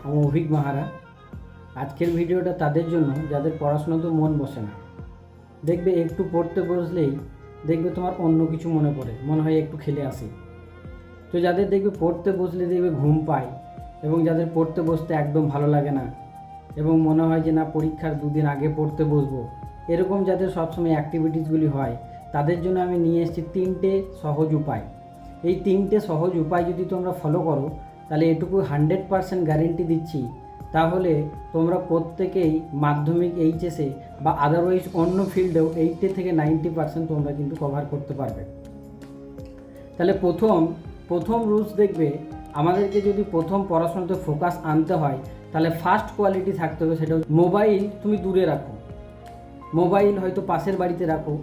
আমি অভিক মাহারা। আজকের ভিডিওটা তাদের জন্য যাদের পড়াশোনাতে মন বসে না। দেখবে একটু পড়তে বসলেই দেখবে তোমার অন্য কিছু মনে পড়ে, মনে হয় একটু খেলে আসি। তো যাদের দেখবে পড়তে বসলে দেখবে ঘুম পায়, এবং যাদের পড়তে বসতে একদম ভালো লাগে না এবং মনে হয় যে না পরীক্ষার দুদিন আগে পড়তে বসবো, এরকম যাদের সবসময় অ্যাক্টিভিটিসগুলি হয়, তাদের জন্য আমি নিয়ে এসেছি 3টে সহজ উপায়। এই 3টে সহজ উপায় যদি তোমরা ফলো করো, তাহলে এটুকু 100% গ্যারেন্টি দিচ্ছি, তাহলে তোমরা প্রত্যেকেই মাধ্যমিক এইচএসে বা আদারওয়াইজ অন্য ফিল্ডেও 80 থেকে 90% তোমরা কিন্তু কভার করতে পারবে। তাহলে প্রথম রুলস দেখবে, আমাদেরকে যদি প্রথম পড়াশোনাতে ফোকাস আনতে হয়, তাহলে ফার্স্ট কোয়ালিটি থাকতে হবে, সেটা মোবাইল তুমি দূরে রাখো। মোবাইল হয়তো পাশের বাড়িতে রাখো,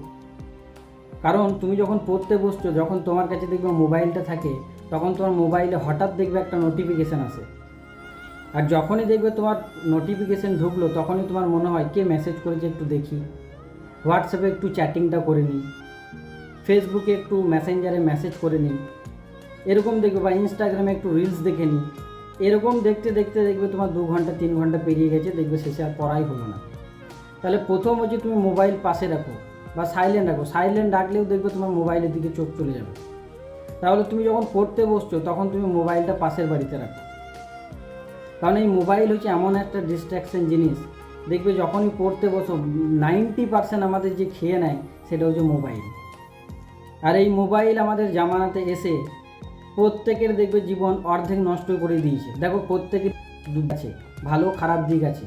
কারণ তুমি যখন পড়তে বসছো, যখন তোমার কাছে দেখবে মোবাইলটা থাকে, তখন তোমার মোবাইলে হঠাৎ দেখবে একটা নোটিফিকেশান আসে। আর যখনই দেখবে তোমার নোটিফিকেশান ঢুকলো, তখনই তোমার মনে হয় কে মেসেজ করেছে একটু দেখি, হোয়াটসঅ্যাপে একটু চ্যাটিংটা করে নিই, ফেসবুকে একটু মেসেঞ্জারে মেসেজ করে নিই, এরকম দেখবে, বা ইনস্টাগ্রামে একটু রিলস দেখে নিই। এরকম দেখতে দেখতে দেখবে তোমার 2 ঘন্টা 3 ঘন্টা পেরিয়ে গেছে, দেখবে শেষে আর পড়াই হলো না। তাহলে প্রথম হচ্ছে তুমি মোবাইল পাশে রাখো বা সাইলেন্ট রাখো। সাইলেন্ট রাখলেও দেখবে তোমার মোবাইলের দিকে চোখ চলে যাবে। তাহলে তুমি যখন পড়তে বসছো, তখন তুমি মোবাইলটা পাশের বাড়িতে রাখো, কারণ এই মোবাইল হচ্ছে এমন একটা ডিস্ট্র্যাকশন জিনিস। দেখবে যখনই পড়তে বসো, 90% আমাদের যে খেয়ে নেয় সেটা হচ্ছে মোবাইল। আর এই মোবাইল আমাদের জামানাতে এসে প্রত্যেকের দেখবে জীবন অর্ধেক নষ্ট করে দিয়েছে। দেখো, প্রত্যেকের দিক আছে, ভালো খারাপ দিক আছে,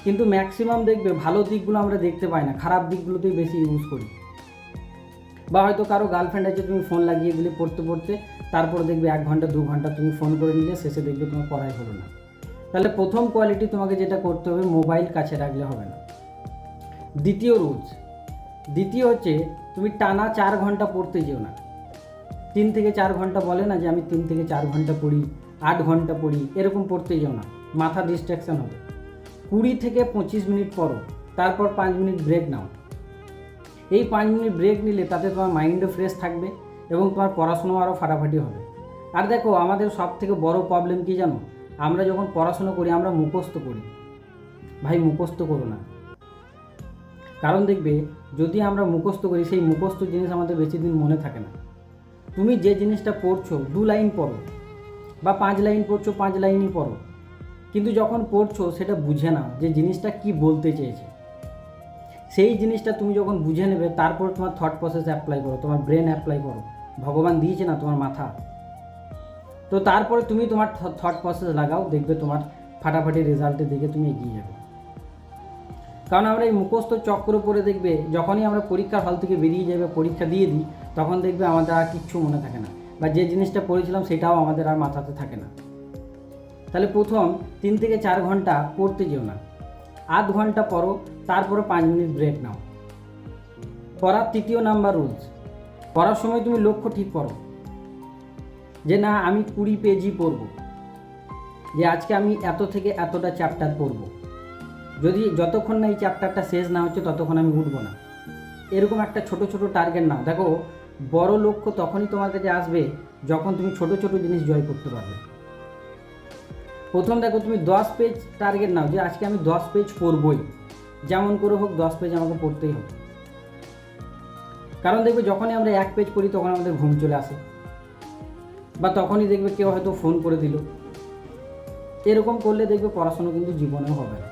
কিন্তু ম্যাক্সিমাম দেখবে ভালো দিকগুলো আমরা দেখতে পাই না, খারাপ দিকগুলোতেই বেশি ইউজ করি। বা হয়তো কারো গার্লফ্রেন্ড আছে, তুমি ফোন লাগিয়ে দিলে পড়তে পড়তে, তারপর দেখবে 1 ঘন্টা 2 ঘন্টা তুমি ফোন করে নিলে, শেষে দেখবে তোমার পড়াই হলো না। তাহলে প্রথম কোয়ালিটি তোমাকে যেটা করতে হবে, মোবাইল কাছে রাখলে হবে না। দ্বিতীয় হচ্ছে, তুমি টানা 4 ঘন্টা পড়তে যেও না। 3 থেকে 4 ঘন্টা বলে না যে আমি 3 থেকে 4 ঘন্টা পড়ি, 8 ঘন্টা পড়ি, এরকম পড়তে যেও না, মাথা ডিস্ট্র্যাকশান হবে। 20 থেকে 25 মিনিট পড়ো, তারপর 5 মিনিট ব্রেক নাও। এই 5 মিনিট ব্রেক নিলে তাতে তোমার মাইন্ডও ফ্রেশ থাকবে এবং তোমার পড়াশোনাও আরও ফাটাফাটি হবে। আর দেখো, আমাদের সব থেকে বড় প্রবলেম কী জানো? আমরা যখন পড়াশোনা করি, আমরা মুখস্থ করি। ভাই, মুখস্থ করো না। কারণ দেখবে, যদি আমরা মুখস্থ করি, সেই মুখস্থ জিনিস আমাদের বেশি দিন মনে থাকে না। তুমি যে জিনিসটা পড়ছো 2 লাইন পড়ো, বা 5 লাইন পড়ছো, 5 লাইনই পড়ো, কিন্তু যখন পড়ছো সেটা বুঝে নাও যে জিনিসটা কি বলতে চেয়েছে। সেই জিনিসটা তুমি যখন বুঝে নেবে, তারপর তোমার থট প্রসেস অ্যাপ্লাই করো, তোমার ব্রেন অ্যাপ্লাই করো। ভগবান দিয়েছে না তোমার মাথা, তো তারপরে তুমি তোমার থট প্রসেস লাগাও, দেখবে তোমার ফাটাফাটি রেজাল্টের দিকে তুমি এগিয়ে যাবে। কারণ আমরা এই মুখস্থ চক্র পড়ে দেখবে, যখনই আমরা পরীক্ষার হল থেকে বেরিয়ে যাবে, পরীক্ষা দিয়ে দিই, তখন দেখবে আমাদের আর কিচ্ছু মনে থাকে না, বা যে জিনিসটা পড়েছিলাম সেটাও আমাদের আর মাথাতে থাকে না। তাহলে প্রথম 3 থেকে 4 ঘন্টা পড়তে যেও না, 8 ঘন্টা পড়ো, তারপরে 5 মিনিট ব্রেক নাও। পড়ার 3য় নাম্বার রুলস, পড়ার সময় তুমি লক্ষ্য ঠিক করো যে না, আমি 20 পেজই পড়ব, যে আজকে আমি এত থেকে এতটা চ্যাপ্টার পড়ব। যতক্ষণ না এই চ্যাপ্টারটা শেষ না হচ্ছে, ততক্ষণ আমি উঠবো না। এরকম একটা ছোট ছোট টার্গেট নাও। দেখো, বড় লক্ষ্য তখনই তোমার কাছে আসবে যখন তুমি ছোট ছোট জিনিস জয় করতে পারবে। প্রথম দেখো, তুমি 10 পেজ টার্গেট নাও, যে আজকে আমি 10 পেজ পড়বই, যেমন করে হোক 10 পেজ আমাকে পড়তেই হবে। কারণ দেখবে, যখনই আমরা 1 পেজ পড়ি, তখন আমাদের ঘুম চলে আসে, বা তখনই দেখবে কেউ হয়তো ফোন করে দিল। এরকম করলে দেখবে পড়াশোনা কিন্তু জীবনেও হবে না।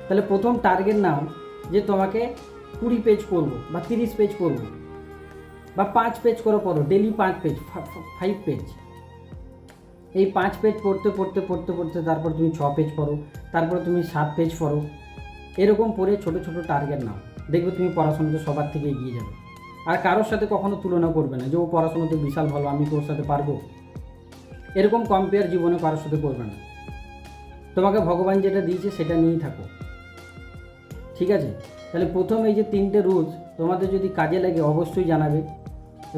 তাহলে প্রথম টার্গেট নাও যে তোমাকে 20 পেজ পড়বো, বা 30 পেজ পড়বো, বা 5 পেজ করে পড়ো, ডেলি 5 পেজ, 5 পেজ। এই 5 পেজ পড়তে পড়তে পড়তে পড়তে তারপর তুমি 6 পেজ পড়ো, তারপরে তুমি 7 পেজ পড়ো। এরকম পড়ে ছোট ছোট টার্গেট নাও, দেখবে তুমি পড়াশোনাতে সবার থেকে এগিয়ে যাবে। আর কারোর সাথে কখনো তুলনা করবে না যে ও পড়াশোনাতে বিশাল ভালো, আমি তোর সাথে পারবো, এরকম কম্পেয়ার জীবনে কারোর সাথে করবে না। তোমাকে ভগবান যেটা দিয়েছে সেটা নিয়েই থাকো, ঠিক আছে? তাহলে প্রথম এই যে 3টে রুলস তোমাদের যদি কাজে লাগে, অবশ্যই জানাবে,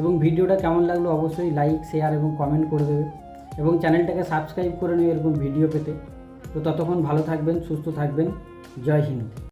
এবং ভিডিওটা কেমন লাগলো অবশ্যই লাইক, শেয়ার এবং কমেন্ট করে দেবে, এবং চ্যানেলটাকে সাবস্ক্রাইব করে নেবে এরকম ভিডিও পেতে। তো ততক্ষণ ভালো থাকবেন, সুস্থ থাকবেন। জয় হিন্দ।